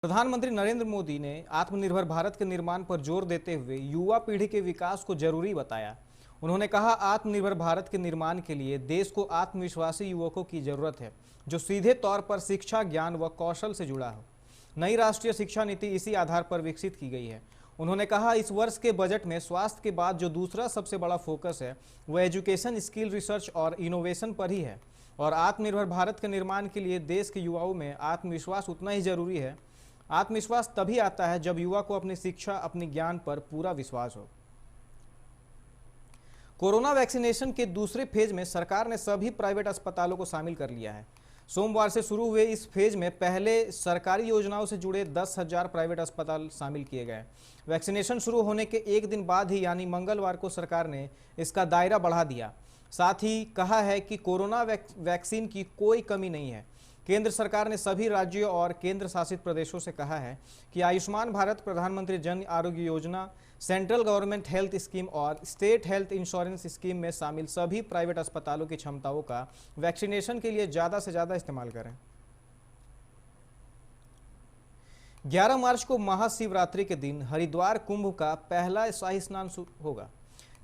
प्रधानमंत्री नरेंद्र मोदी ने आत्मनिर्भर भारत के निर्माण पर जोर देते हुए युवा पीढ़ी के विकास को जरूरी बताया। उन्होंने कहा, आत्मनिर्भर भारत के निर्माण के लिए देश को आत्मविश्वासी युवकों की जरूरत है, जो सीधे तौर पर शिक्षा, ज्ञान व कौशल से जुड़ा हो। नई राष्ट्रीय शिक्षा नीति इसी आधार पर विकसित की गई है। उन्होंने कहा, इस वर्ष के बजट में स्वास्थ्य के बाद जो दूसरा सबसे बड़ा फोकस है वह एजुकेशन, स्किल, रिसर्च और इनोवेशन पर ही है। और आत्मनिर्भर भारत के निर्माण के लिए देश के युवाओं में आत्मविश्वास उतना ही जरूरी है। आत्मविश्वास तभी आता है जब युवा को अपनी शिक्षा, अपने ज्ञान पर पूरा विश्वास हो। कोरोना वैक्सीनेशन के दूसरे फेज में सरकार ने सभी प्राइवेट अस्पतालों को शामिल कर लिया है। सोमवार से शुरू हुए इस फेज में पहले सरकारी योजनाओं से जुड़े 10,000 प्राइवेट अस्पताल शामिल किए गए। वैक्सीनेशन शुरू होने के एक दिन बाद ही यानी मंगलवार को सरकार ने इसका दायरा बढ़ा दिया। साथ ही कहा है कि कोरोना वैक्सीन की कोई कमी नहीं है। केंद्र सरकार ने सभी राज्यों और केंद्र शासित प्रदेशों से कहा है कि आयुष्मान भारत, प्रधानमंत्री Jan Arogya Yojana, central government health scheme और स्टेट हेल्थ इंश्योरेंस स्कीम में शामिल सभी प्राइवेट अस्पतालों की क्षमताओं का वैक्सीनेशन के लिए ज़्यादा से ज़्यादा इस्तेमाल करें। 11 मार्च को महाशिवरात्रि के दिन हरिद्वार कुंभ का पहला शाही स्नान होगा।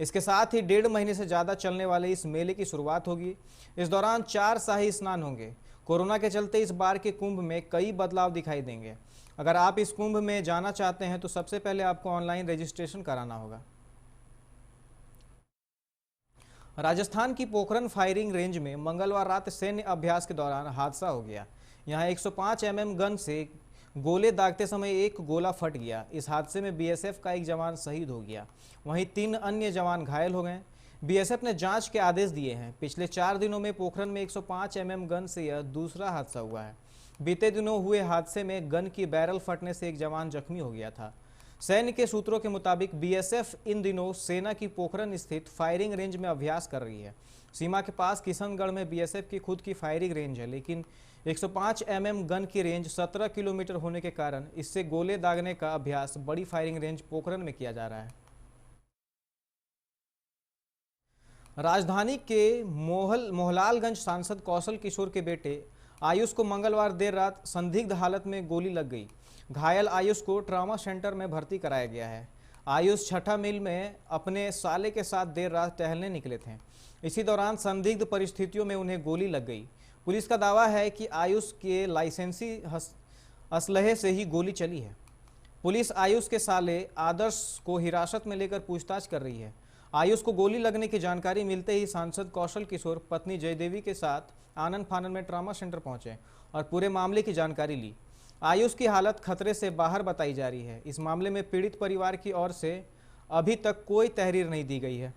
इसके साथ ही 1.5 महीने से ज़्यादा चलने वाले इस मेले की शुरुआत होगी। इस दौरान 4 शाही स्नान होंगे। कोरोना के चलते इस बार के कुंभ में कई बदलाव दिखाई देंगे। अगर आप इस कुंभ में जाना चाहते हैं तो सबसे पहले आपको ऑनलाइन रजिस्ट्रेशन कराना होगा। राजस्थान की पोखरन फायरिंग रेंज में मंगलवार रात सैन्य अभ्यास के दौरान हादसा हो गया। यहां 105 mm गन से गोले दागते समय एक गोला फट गया। इस हादसे में बीएसएफ का एक जवान शहीद हो गया, वहीं 3 अन्य जवान घायल हो गए। बीएसएफ ने जांच के आदेश दिए हैं। पिछले 4 दिनों में पोखरन में 105 mm गन से यह दूसरा हादसा हुआ है। बीते दिनों हुए हादसे में गन की बैरल फटने से एक जवान जख्मी हो गया था। सैन्य के सूत्रों के मुताबिक बीएसएफ इन दिनों सेना की पोखरन स्थित फायरिंग रेंज में अभ्यास कर रही है। सीमा के पास किशनगढ़ में बीएसएफ की खुद की फायरिंग रेंज है, लेकिन 105 mm गन की रेंज 17 किलोमीटर होने के कारण इससे गोले दागने का अभ्यास बड़ी फायरिंग रेंज पोखरन में किया जा रहा है। राजधानी के मोहलालगंज सांसद कौशल किशोर के बेटे आयुष को मंगलवार देर रात संदिग्ध हालत में गोली लग गई। घायल आयुष को ट्रॉमा सेंटर में भर्ती कराया गया है। आयुष छठा मील में अपने साले के साथ देर रात टहलने निकले थे। इसी दौरान संदिग्ध परिस्थितियों में उन्हें गोली लग गई। पुलिस का दावा है कि आयुष के लाइसेंसी असलहे से ही गोली चली है। पुलिस आयुष के साले आदर्श को हिरासत में लेकर पूछताछ कर रही है। आयुष को गोली लगने की जानकारी मिलते ही सांसद कौशल किशोर पत्नी जयदेवी के साथ आनन फानन में ट्रॉमा सेंटर पहुंचे और पूरे मामले की जानकारी ली। आयुष की हालत खतरे से बाहर बताई जा रही है। इस मामले में पीड़ित परिवार की ओर से अभी तक कोई तहरीर नहीं दी गई है।